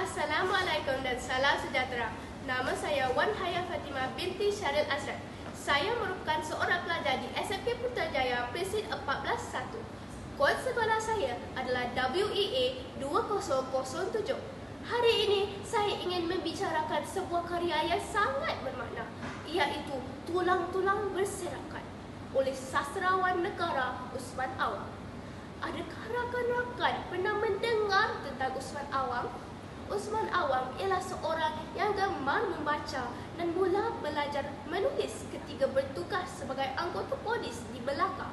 Assalamualaikum dan salam sejahtera. Nama saya Wan Haya Fatimah binti Syaril Azrar. Saya merupakan seorang pelajar di SMK Putrajaya Presin 14-1. Kod sekolah saya adalah WEA 2007. Hari ini saya ingin membicarakan sebuah karya yang sangat bermakna, iaitu Tulang-Tulang Berserakan oleh sastrawan negara Usman Awang. Adakah rakan-rakan pernah mendengar tentang Usman Awang? Usman Awang ialah seorang yang gemar membaca dan mula belajar menulis ketika bertugas sebagai anggota polis di Melaka.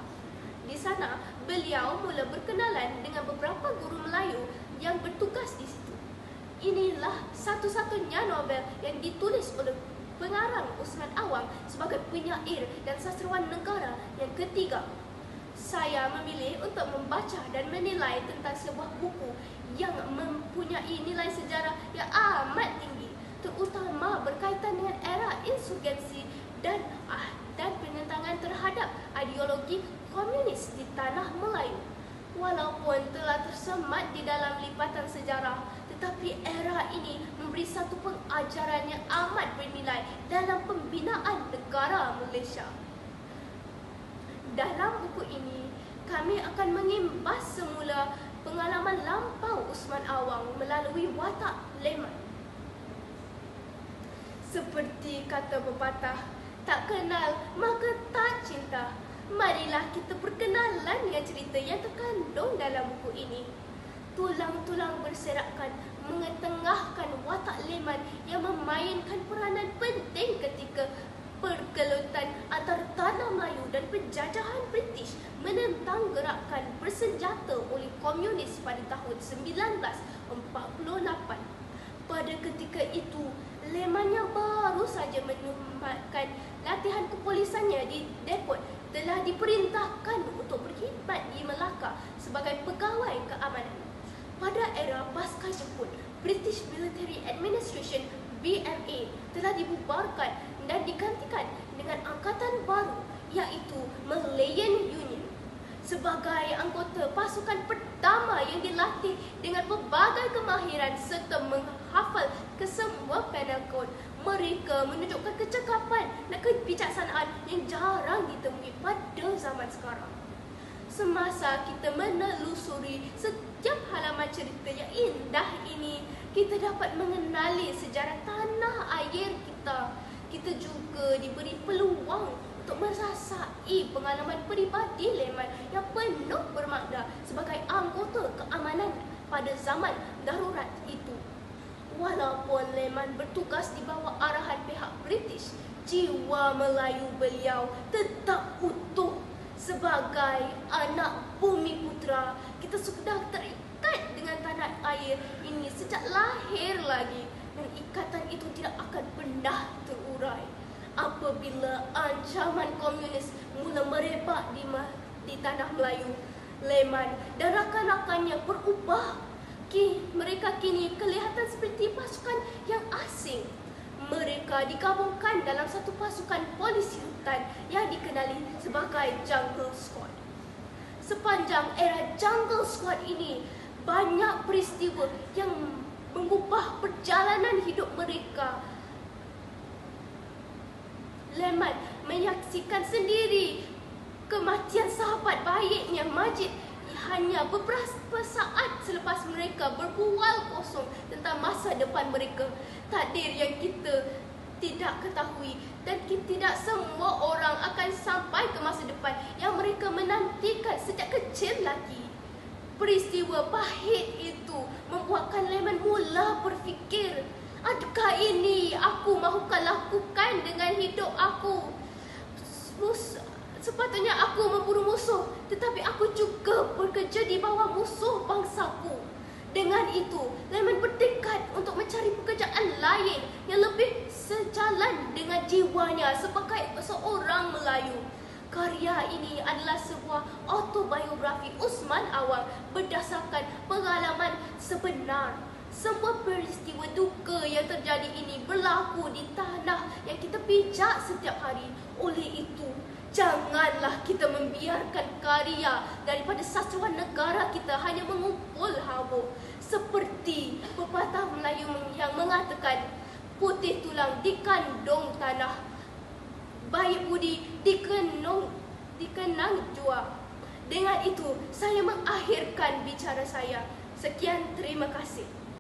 Di sana, beliau mula berkenalan dengan beberapa guru Melayu yang bertugas di situ. Inilah satu-satunya novel yang ditulis oleh pengarang Usman Awang sebagai penyair dan sastrawan negara yang ketiga. Saya memilih untuk membaca dan menilai tentang sebuah buku yang mempunyai nilai sejarah yang amat tinggi, terutama berkaitan dengan era insurgensi dan penentangan terhadap ideologi komunis di tanah Melayu. Walaupun telah tersemat di dalam lipatan sejarah, tetapi era ini memberi satu pengajaran yang amat bernilai dalam pembinaan negara Malaysia. Dalam buku ini, kami akan mengimbas semula pengalaman lampau Usman Awang melalui watak Leman. Seperti kata pepatah, tak kenal maka tak cinta. Marilah kita berkenalan dengan cerita yang terkandung dalam buku ini. Tulang-Tulang Berserakan mengetengahkan watak Leman yang memainkan peranan penting ketika pergelutan antara tanah Melayu dan penjajahan British menentang gerakan bersenjata oleh komunis pada tahun 1948. Pada ketika itu, Leman yang baru saja menamatkan latihan kepolisannya di Depot telah diperintahkan untuk berkhidmat di Melaka sebagai pegawai keamanan. Pada era pasca Jepun, British Military Administration BMA telah dibubarkan dan digantikan dengan angkatan baru, iaitu Malayan Union. Sebagai anggota pasukan pertama yang dilatih dengan pelbagai kemahiran serta menghafal kesemua penal code, mereka menunjukkan kecekapan dan kebijaksanaan yang jarang ditemui pada zaman sekarang. Semasa kita menelusuri setiap halaman cerita yang indah ini, kita dapat mengenali sejarah tanah air kita. Kita juga diberi peluang untuk merasai pengalaman peribadi Leman yang penuh bermakna sebagai anggota keamanan pada zaman darurat itu. Walaupun Leman bertugas di bawah arahan pihak British, jiwa Melayu beliau tetap utuh. Sebagai anak bumi putra, kita sudah terikat dengan tanah air ini sejak lahir lagi, dan ikatan itu tidak akan pernah terurai. Apabila ancaman komunis mula merebak di tanah Melayu, Leman dan rakan-rakannya berubah. Mereka kini kelihatan seperti pasukan yang asing. Mereka digabungkan dalam satu pasukan polisi hutan yang dikenali sebagai Jungle Squad. Sepanjang era Jungle Squad ini, banyak peristiwa yang mengubah perjalanan hidup mereka. Leman menyaksikan sendiri kematian sahabat baiknya Majid hanya beberapa saat selepas mereka berbual kosong tentang masa depan mereka. Takdir yang kita tidak ketahui, dan tidak semua orang akan sampai ke masa depan yang mereka menantikan sejak kecil lagi. Peristiwa pahit itu membuatkan Leman mula berfikir, adakah ini aku mahukan lakukan dengan hidup aku? Sepatutnya aku memburu musuh, tetapi aku juga bekerja di bawah musuh bangsaku. Dengan itu, Leman bertekad untuk mencari pekerjaan lain yang lebih sejalan dengan jiwanya sebagai seorang Melayu. Karya ini adalah sebuah autobiografi Usman Awang berdasarkan pengalaman sebenar. Semua peristiwa duka yang terjadi ini berlaku di tanah yang kita pijak setiap hari. Oleh itu, janganlah kita membiarkan karya daripada sastrawan negara kita hanya mengumpul habuk. Seperti pepatah Melayu yang mengatakan, putih tulang dikandung tanah, baik budi dikenang jua. Dengan itu, saya mengakhirkan bicara saya. Sekian, terima kasih.